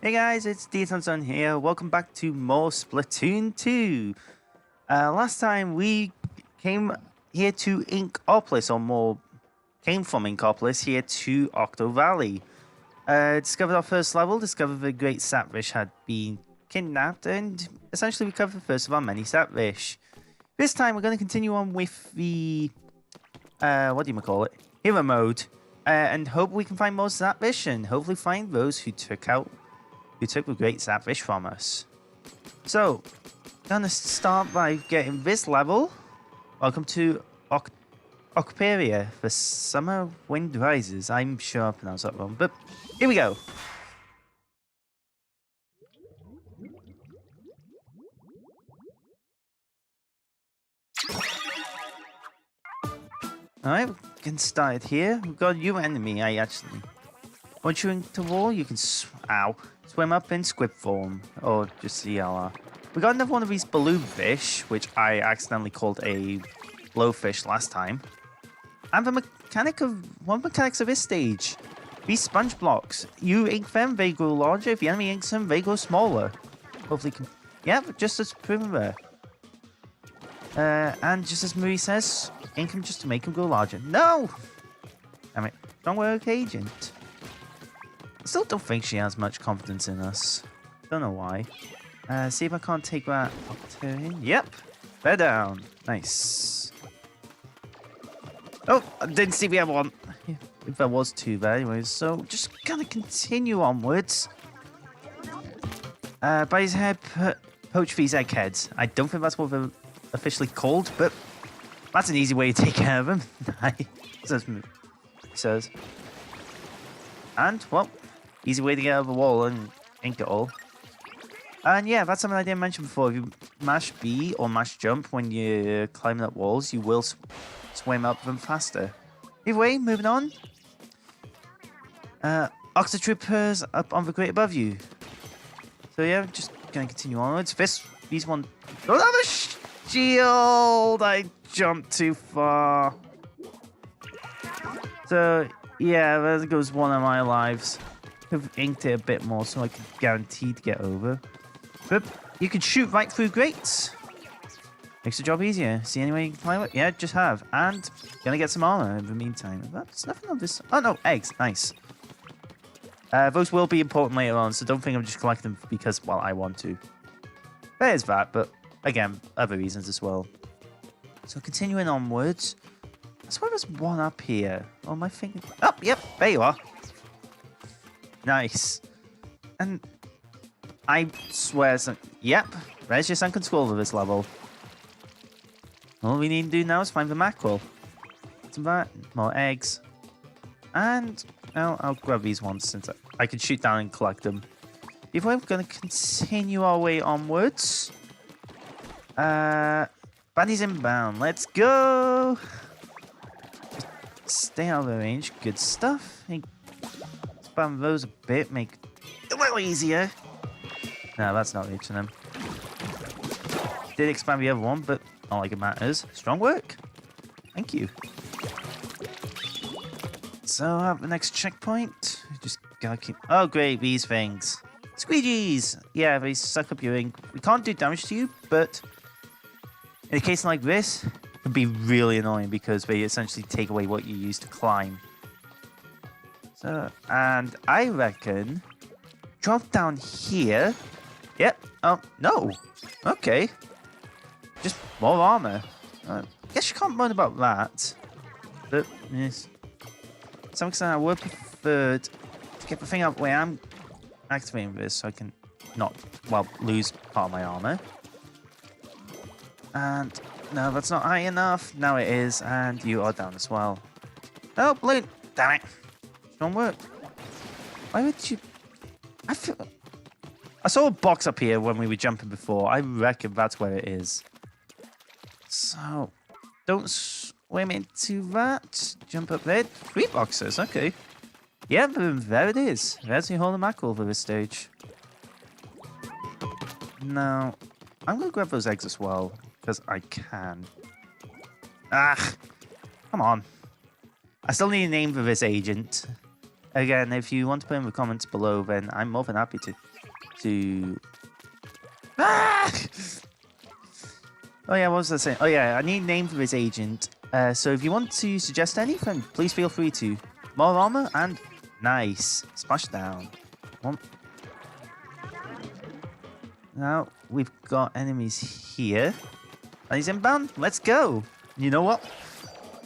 Hey guys, it's Deatonson here. Welcome back to more Splatoon 2. Last time we came here to Inkopolis, or more, came from Inkopolis here to Octo Valley. Discovered our first level, discovered the great Satvish had been kidnapped, and essentially recovered the first of our many Satvish. This time we're going to continue on with the, hero mode, and hope we can find more Satvish, and hopefully find those who took the great Satvish from us. So, gonna start by getting this level. Welcome to Octopia. The summer wind rises. I'm sure I pronounced that wrong, but here we go. Alright, we can start here. We've got a new enemy, Once you're into the wall, you can swim up in squid form, or just CLR. We got another one of these balloon fish, which I accidentally called a blowfish last time. And one of the mechanics of this stage, these sponge blocks. You ink them, they grow larger. If the enemy inks them, they grow smaller. Hopefully, just as proven there. And just as Marie says, ink them just to make them grow larger. No! Damn it, don't work, agent. I still don't think she has much confidence in us. Don't know why. See if I can't take that up to him. Yep. Bear down. Nice. Oh, I didn't see the other one. If there was two there anyways. So just gonna continue onwards. By his head, poach these eggheads. I don't think that's what they're officially called, but that's an easy way to take care of them. says. And, well, easy way to get out of the wall and ink it all. And yeah, that's something I didn't mention before. If you mash B or mash jump when you're climbing up walls, you will swim up them faster. Either way, moving on. Octotroopers up on the grate above you. So yeah, just gonna continue onwards. These one. Oh, that was shield! I jumped too far. So yeah, there goes one of my lives. Have inked it a bit more so I could guarantee to get over. But you can shoot right through grates. Makes the job easier. See any way you can climb it? Yeah, just have. And gonna get some armor in the meantime. That's nothing on this. Oh no, eggs. Nice. Those will be important later on, so don't think I'm just collecting them because, well, I want to. There's that, but again, other reasons as well. So continuing onwards. I swear there's one up here. Oh, my finger. Oh, yep, there you are. Nice. And I swear, yep, there's your sunken skull of this level. All we need to do now is find the mackerel. Some that, more eggs. And I'll grab these ones since I can shoot down and collect them. If we're going to continue our way onwards. Bunnies inbound. Let's go. Just stay out of the range. Good stuff. Spam those a bit. Make it a little easier. No, that's not reaching them. Did expand the other one, but not like it matters. Strong work. Thank you. So at the next checkpoint, just gotta keep. Oh great, these things. Squeegees! Yeah, they suck up your ink. We can't do damage to you, but in a case like this, it can be really annoying because they essentially take away what you use to climb. So, and I reckon drop down here. Yep. Oh no. Okay. Just more armor. Guess you can't moan about that. But yes. To some extent, I would prefer to get the thing up where I'm activating this so I can not, well, lose part of my armor. And no, that's not high enough. Now it is, and you are down as well. Oh, balloon! Damn it! Don't work. Why would you? I saw a box up here when we were jumping before. I reckon that's where it is. So, don't swim into that. Jump up there. 3 boxes, okay. Yeah, there it is. There's the whole mackerel for this stage. Now, I'm going to grab those eggs as well, because I can. Ah, come on. I still need a name for this agent. Again, if you want to put in the comments below, then I'm more than happy to... Ah! Oh yeah, what was I saying? Oh yeah, I need a name for his agent. So if you want to suggest anything, please feel free to. More armor and nice. Splash down. One. Now we've got enemies here. And he's inbound. Let's go. You know what?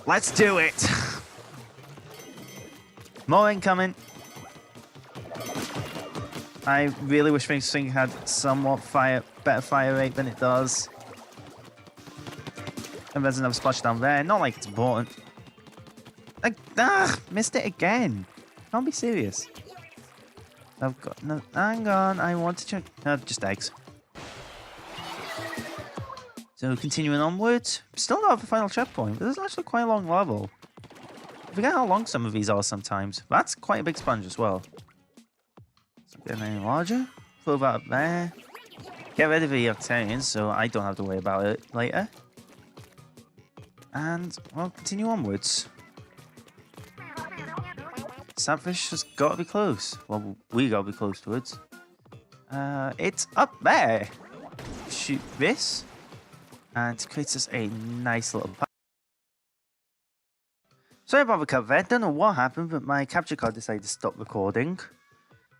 Let's do it. More incoming. I really wish this thing had somewhat better fire rate than it does. And there's another splash down there. Not like it's important. Missed it again. Can't be serious. I've got no. Hang on. I want to check. No, just eggs. So continuing onwards. Still not at the final checkpoint, but this is actually quite a long level. I forget how long some of these are sometimes. That's quite a big sponge as well. So getting any larger. Throw that up there. Get rid of the Octavians so I don't have to worry about it later. And, well, continue onwards. Sapfish has got to be close. Well, we got to be close to it. It's up there. Shoot this. And it creates us a nice little path. Sorry about the cut there. Don't know what happened, but my capture card decided to stop recording.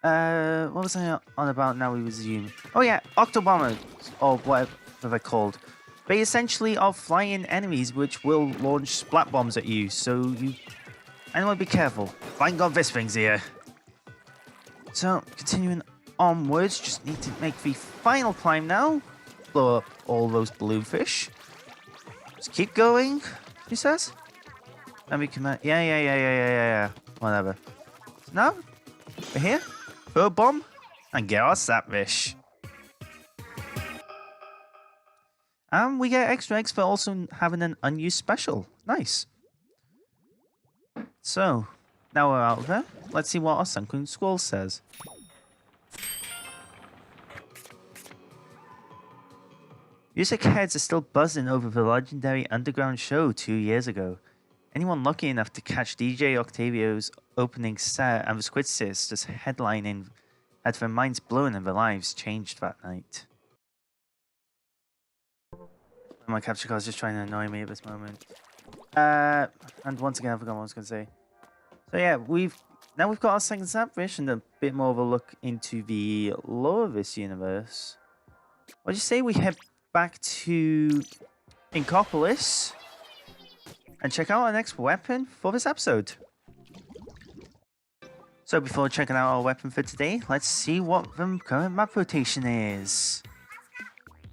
What was I on about now? We resume. Oh yeah, Octopia, or whatever they're called. They essentially are flying enemies which will launch splat bombs at you, so you... Anyone be careful. Thank God this thing's here. So, continuing onwards, just need to make the final climb now. Blow up all those balloonfish. Just keep going, he says. And we can... Yeah. Whatever. So now, we're here. Throw a bomb, and get our sapfish. And we get extra eggs for also having an unused special. Nice. So, now we're out of there. Let's see what our sunken squall says. Music heads are still buzzing over the legendary underground show 2 years ago. Anyone lucky enough to catch DJ Octavio's opening set and the Squid Sisters headlining had their minds blown and their lives changed that night. My capture card is just trying to annoy me at this moment. And once again, I forgot what I was going to say. So yeah, we've got our second sapfish and a bit more of a look into the lore of this universe. What do you say we head back to Inkopolis and check out our next weapon for this episode? So before checking out our weapon for today, let's see what the current map rotation is.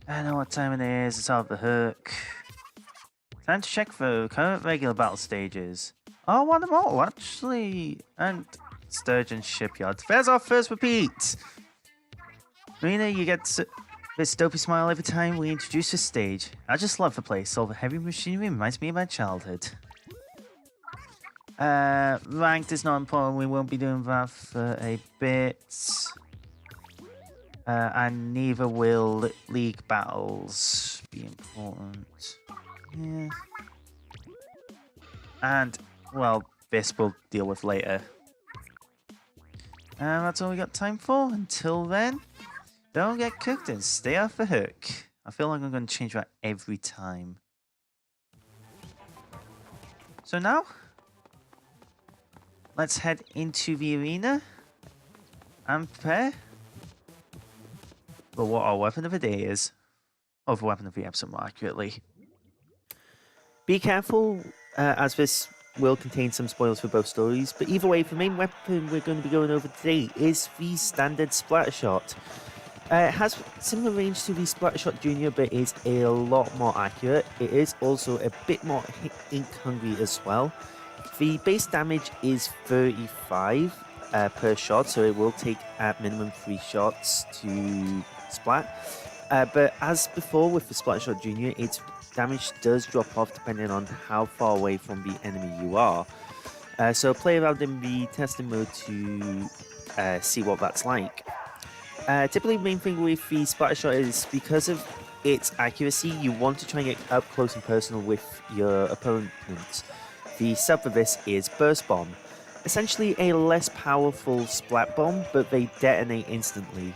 I know what time it is, it's off the hook. Time to check the current regular battle stages. Oh, one of them all, actually. And Sturgeon Shipyard. There's our first repeat! Marina, you get this dopey smile every time we introduce this stage. I just love the place. All the heavy machinery reminds me of my childhood. Ranked is not important. We won't be doing that for a bit. And neither will league battles be important. Yeah. And, well, this we'll deal with later. And that's all we got time for. Until then, don't get cooked and stay off the hook. I feel like I'm going to change that every time. So now, let's head into the arena and prepare for what our weapon of the day is. Or the weapon of the episode, more accurately. Be careful, as this will contain some spoilers for both stories, but either way, the main weapon we're going to be going over today is the standard Splattershot. It has similar range to the Splattershot Junior, but is a lot more accurate. It is also a bit more ink hungry as well. The base damage is 35 per shot, so it will take at minimum 3 shots to splat. But as before with the Splattershot Junior, its damage does drop off depending on how far away from the enemy you are. So play around in the testing mode to see what that's like. Typically the main thing with the Splattershot is because of its accuracy, you want to try and get up close and personal with your opponent. The sub for this is Burst Bomb. essentially a less powerful splat bomb, but they detonate instantly.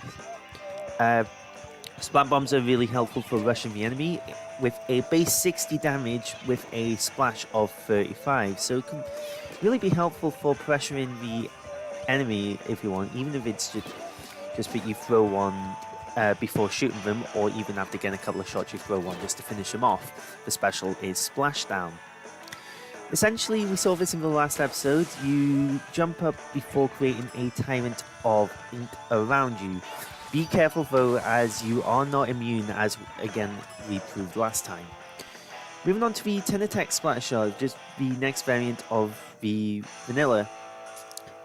Splat bombs are really helpful for rushing the enemy with a base 60 damage with a splash of 35, so it can really be helpful for pressuring the enemy if you want, even if it's just that you throw one before shooting them, or even after getting a couple of shots you throw one just to finish them off. The special is Splashdown. Essentially, we saw this in the last episode. You jump up before creating a tyrant of ink around you. Be careful though, as you are not immune, as again we proved last time. Moving on to the 10 attack splatter shot, just the next variant of the vanilla.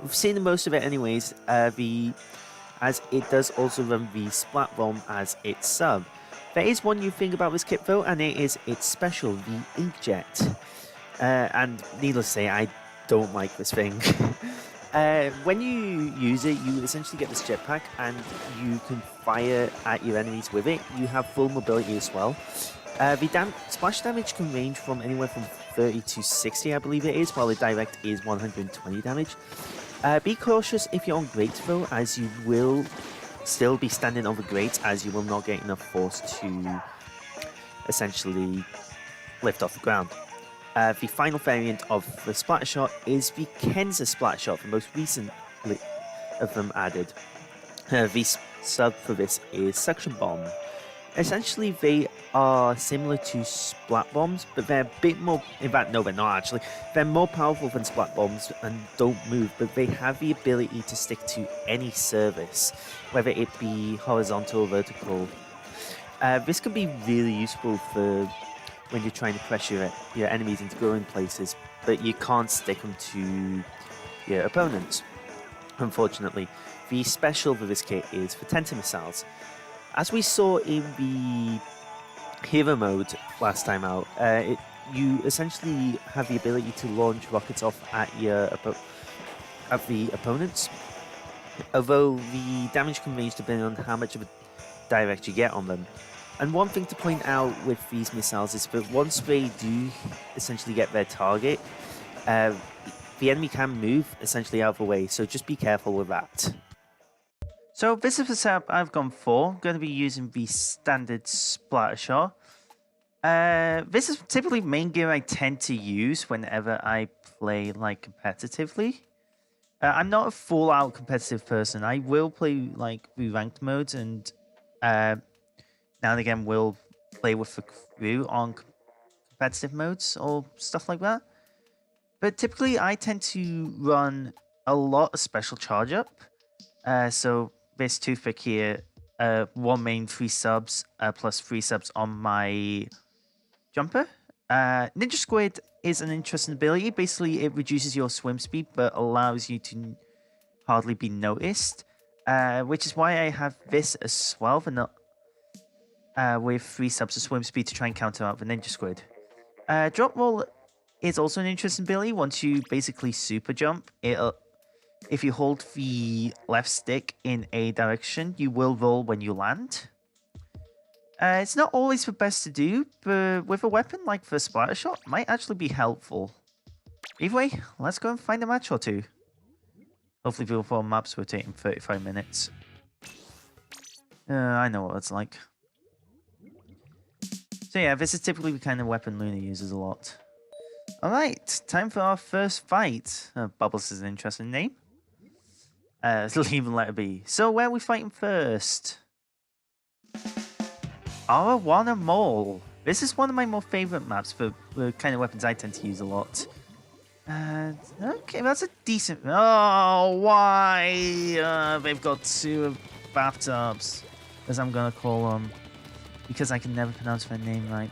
We've seen the most of it anyways, as it does also run the splat bomb as its sub. There is one new thing about this kit though, and it is its special, the inkjet. And needless to say, I don't like this thing. When you use it, you essentially get this jetpack and you can fire at your enemies with it. You have full mobility as well. The splash damage can range from anywhere from 30 to 60, I believe it is, while the direct is 120 damage. Be cautious if you're on grates though, as you will still be standing over grates, as you will not get enough force to essentially lift off the ground. The final variant of the splatter shot is the Kenza splatter shot, the most recent of them added. The sub for this is Suction Bomb. Essentially, they are similar to splat bombs, but they're a bit more. In fact, no, they're not actually. They're more powerful than splat bombs and don't move, but they have the ability to stick to any surface, whether it be horizontal or vertical. This can be really useful for when you're trying to pressure your enemies into going places, but you can't stick them to your opponents. Unfortunately, the special for this kit is for Tenta missiles. As we saw in the hero mode last time out, you essentially have the ability to launch rockets off at the opponents. Although the damage can range depending on how much of a direct you get on them. And one thing to point out with these missiles is that once they do essentially get their target, the enemy can move essentially out of the way, so just be careful with that. So this is the setup I've gone for. I'm going to be using the standard splatter shot. This is typically main gear I tend to use whenever I play like competitively. I'm not a full-out competitive person. I will play like the ranked modes, and now and again will play with the crew on competitive modes or stuff like that. But typically I tend to run a lot of special charge up. So this toothpick here, 1 main, 3 subs, plus 3 subs on my jumper. Ninja Squid is an interesting ability. Basically, it reduces your swim speed, but allows you to hardly be noticed. Which is why I have this as well, and not with 3 subs of swim speed to try and counter out the Ninja Squid. Drop roll is also an interesting ability. Once you basically super jump, if you hold the left stick in a direction, you will roll when you land. It's not always the best to do, but with a weapon like the splatter shot, might actually be helpful. Either way, let's go and find a match or two. Hopefully the 4 maps rotate in 35 minutes. I know what it's like. So yeah, this is typically the kind of weapon Luna uses a lot. Alright, time for our first fight. Bubbles is an interesting name. Leave and let it be. So where are we fighting first? Arowana Mall. This is one of my more favourite maps for the kind of weapons I tend to use a lot. Okay, that's a decent... Oh, why? They've got 2 bathtubs, as I'm going to call them, because I can never pronounce their name right.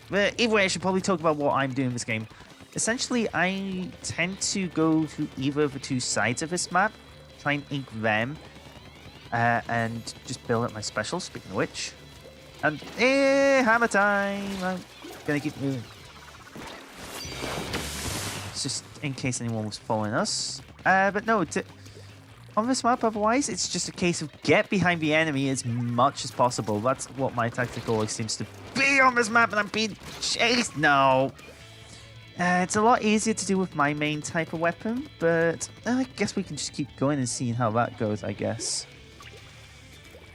But either way, I should probably talk about what I'm doing in this game. Essentially, I tend to go to either of the 2 sides of this map, try and ink them, and just build up my special, speaking of which. And, hammer time! I'm gonna keep moving. It's just in case anyone was following us. But no, on this map, otherwise, it's just a case of get behind the enemy as much as possible. That's what my tactic always seems to be on this map, and I'm being chased. No. It's a lot easier to do with my main type of weapon, but I guess we can just keep going and seeing how that goes, I guess.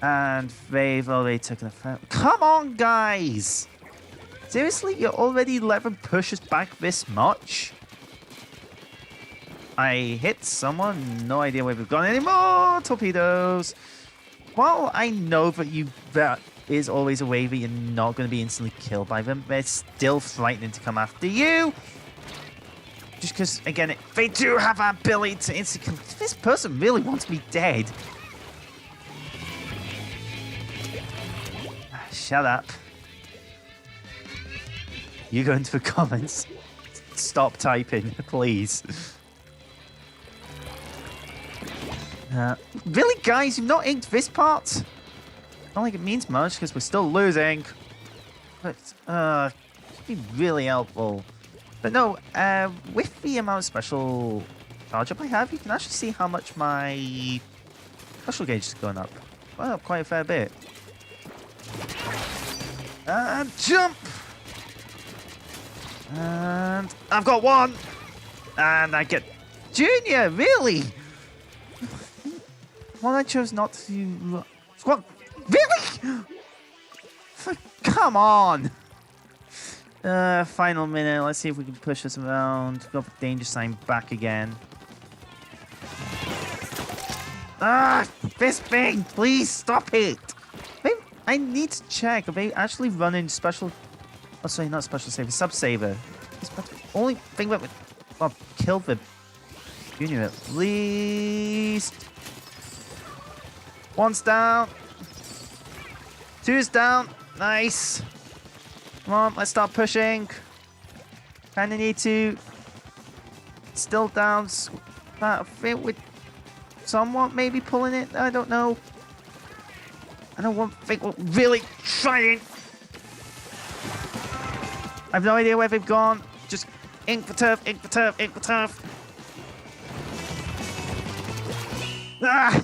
And they've already taken effect. Come on, guys! Seriously, you're already letting push us back this much? I hit someone, no idea where we've gone anymore. Torpedoes. While I know that is always a way that you're not going to be instantly killed by them, they're still frightening to come after you. Just because, again, they do have that ability to instantly kill. This person really wants me dead. Shut up. You go into the comments. Stop typing, please. Really, guys? You've not inked this part? Not like it means much because we're still losing. But, it'd be really helpful. But no, with the amount of special charge up I have, you can actually see how much my special gauge is going up. Well, quite a fair bit. And jump! And I've got one! And I get Junior, really? Well, I chose not to... What? Really? Come on! Final minute. Let's see if we can push this around. Got the danger sign back again. Ah! This thing! Please stop it! Maybe I need to check. Are they actually running special... Oh, sorry, not special saver. Sub-saver. It's the only thing that would... Well, kill the Junior at least. One's down. Two's down. Nice. Come on, let's start pushing. Kinda need to. Still down. I think we're somewhat maybe pulling it. I don't know. I don't think we're really trying. I have no idea where they've gone. Just ink for turf, ink for turf, ink for turf. Ah!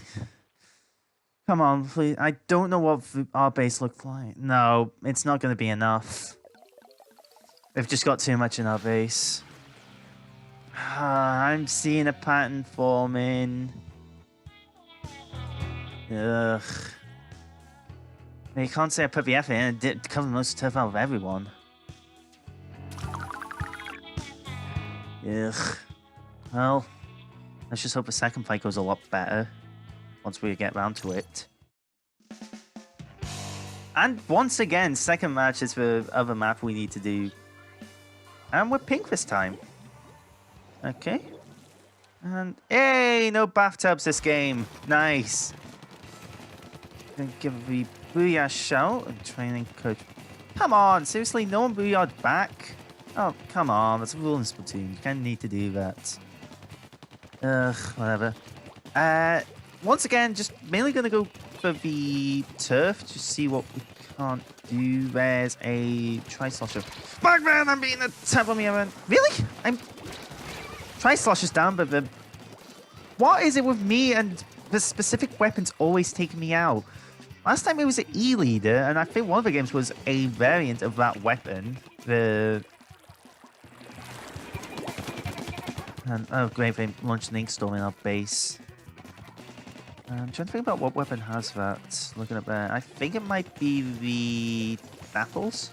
Come on, please. I don't know what our base looks like. No, it's not going to be enough. They've just got too much in our base. I'm seeing a pattern forming. Ugh. You can't say I put the effort in and did cover most of the turf out of everyone. Ugh. Well, let's just hope the second fight goes a lot better once we get round to it. And once again, second match is the other map we need to do. And we're pink this time. Okay. And hey, no bathtubs this game. Nice. Gonna give the booyah shout and training coach. Come on, seriously, no one booyah'd back? Oh, come on, that's a rule in Splatoon. You kind of need to do that. Ugh, whatever. Once again, just mainly going to go for the turf to see what we can't do. There's a tri-slosher. Fuck, man, I'm being attacked on me, man. Really? I'm... Tri-slosher's down, but the... What is it with me and the specific weapons always taking me out? Last time it was an E-leader, and I think one of the games was a variant of that weapon. The... And, oh, great, they launched an ink storm in our base. I'm trying to think about what weapon has that. Looking up there. I think it might be the Dapples.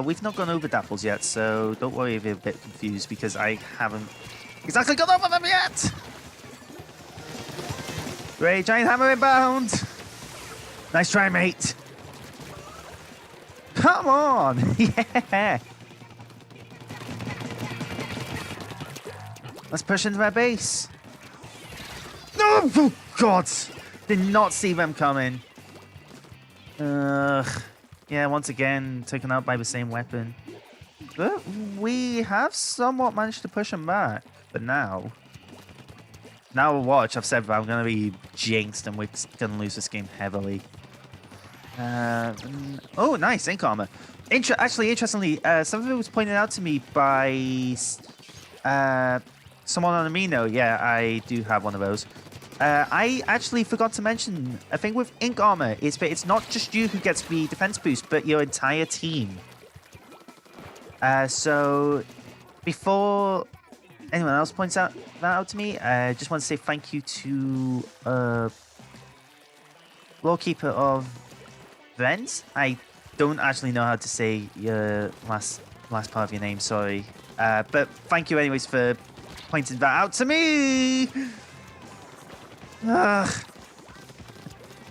We've not gone over Dapples yet, so don't worry if you're a bit confused because I haven't exactly gone over them yet! Great, giant hammer inbound! Nice try, mate! Come on! Yeah! Let's push into their base. No! Oh, God! Did not see them coming. Ugh. Yeah, once again, taken out by the same weapon. But we have somewhat managed to push them back. But now... Now watch, I've said that I'm going to be jinxed and we're going to lose this game heavily. Oh, nice, ink armor. Actually, interestingly, something was pointed out to me by... someone on Amino. Yeah, I do have one of those. I actually forgot to mention, a thing with ink armor is that it's not just you who gets the defense boost, but your entire team. So before anyone else points that out to me, I just want to say thank you to Lawkeeper of Vents. I don't actually know how to say your last part of your name, sorry. But thank you anyways for pointing that out to me. Ugh.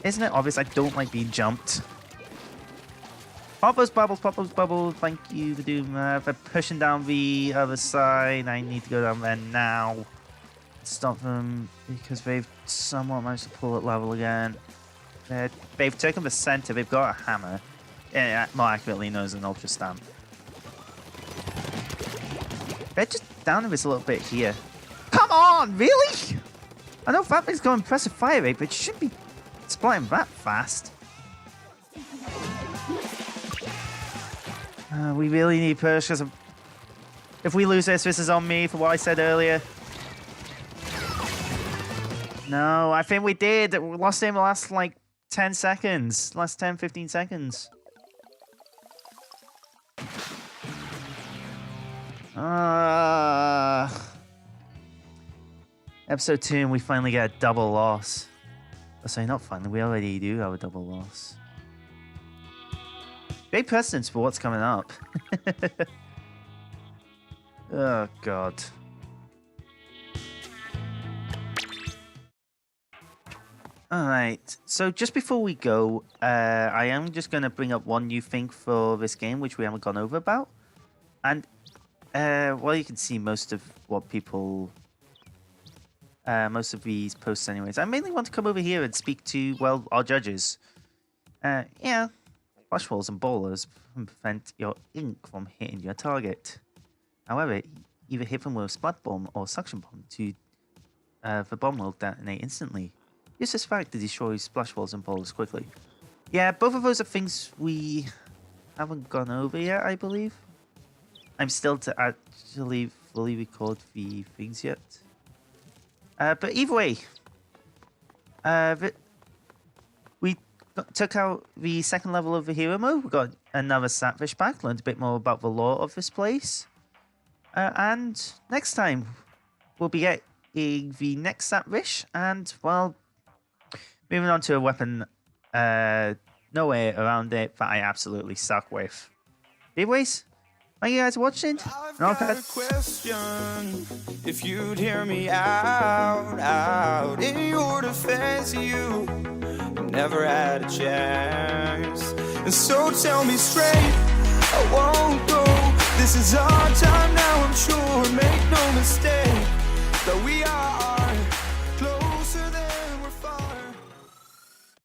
Isn't it obvious I don't like being jumped? Pop those bubbles, thank you for doing that. For pushing down the other side. I need to go down there now. Stop them because they've somewhat managed to pull at level again. They've taken the center, they've got a hammer. Yeah, more accurately known as an ultra stamp. They're just down in this a little bit here. Come on, really? I know that thing's got impressive fire rate, but it shouldn't be splitting that fast. We really need push, because if we lose this, this is on me for what I said earlier. No, I think we did. We lost him the last, like, 10 seconds. Last 10, 15 seconds. Episode 2, and we finally get a double loss. Oh, sorry, not finally. We already do have a double loss. Great precedence for what's coming up. Oh, God. Alright, so just before we go, I am just going to bring up one new thing for this game, which we haven't gone over about. And, well, you can see most of what people... most of these posts anyways. I mainly want to come over here and speak to, well, our judges. Yeah, flash walls and bowlers prevent your ink from hitting your target. However, either hit them with a splat bomb or suction bomb to the bomb will detonate instantly. Use this fact to destroy splash walls and bowlers quickly. Yeah, both of those are things we haven't gone over yet, I believe. I'm still to actually fully record the things yet. But either way, we took out the second level of the hero mode. We got another Satfish back, learned a bit more about the lore of this place. And next time, we'll be getting the next Satfish, and, well, moving on to a weapon, no way around it, that I absolutely suck with. Anyways, thank you guys for watching. I've got a question, if you'd hear me out. In your defense, you never had a chance. And so tell me straight, I won't go. This is our time now, I'm sure. Make no mistake that we are